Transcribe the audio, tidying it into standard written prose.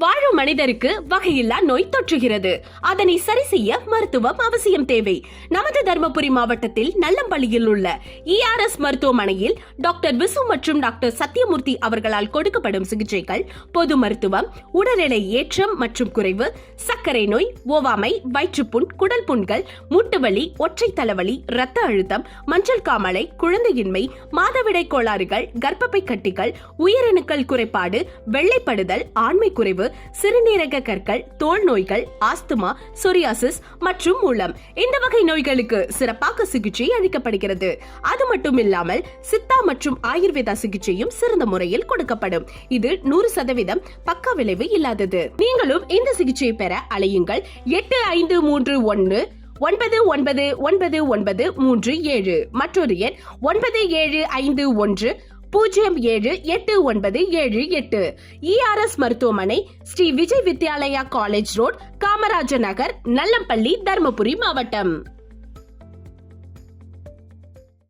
வாழும் மனிதருக்கு வகையில்லா நோய் தொற்றுகிறது. அதனை சரி செய்ய மருத்துவம் அவசியம் தேவை. நமது தர்மபுரி மாவட்டத்தில் நல்லம்பள்ளியில் உள்ள ERS மருத்துவமனையில் டாக்டர் விசு மற்றும் டாக்டர் சத்யமூர்த்தி அவர்களால் கொடுக்கப்படும் சிகிச்சைகள் பொது மருத்துவம், உடல் எடை ஏற்றம் மற்றும் குறைவு, சர்க்கரை நோய், ஓவாமை, வயிற்றுப்புண், குடல் புண்கள், மூட்டுவலி, ஒற்றை தலைவலி, இரத்த அழுத்தம், மஞ்சள் காமாலை, குழந்தையின்மை, மாதவிடை கோளாறுகள், கர்ப்பப்பை கட்டிகள், உயிரணுக்கள் குறைபாடு, வெள்ளைப்படுதல், ஆண்மை குறைவு, சிறுநீரக கற்கள், தோல் நோய்கள், ஆஸ்துமா, சொரியாசிஸ் மற்றும் மூலம் இந்த வகை நோய்களுக்கு சிறப்பாக சிகிச்சை அளிக்கப்படுகிறது. அது மட்டும் இல்லாமல் சித்தா மற்றும் ஆயுர்வேதா சிகிச்சையும் சிறந்த முறையில் கொடுக்கப்படும். இது 100% பக்க விளைவு இல்லாதது. நீங்களும் இந்த சிகிச்சையை பெற அழையுங்கள் 8531999937 மற்றொரு எண் 9751078978. ERS மருத்துவமனை, ஸ்ரீ விஜய் வித்யாலயா காலேஜ் ரோட், காமராஜர் நகர், நல்லம்பள்ளி, தர்மபுரி மாவட்டம்.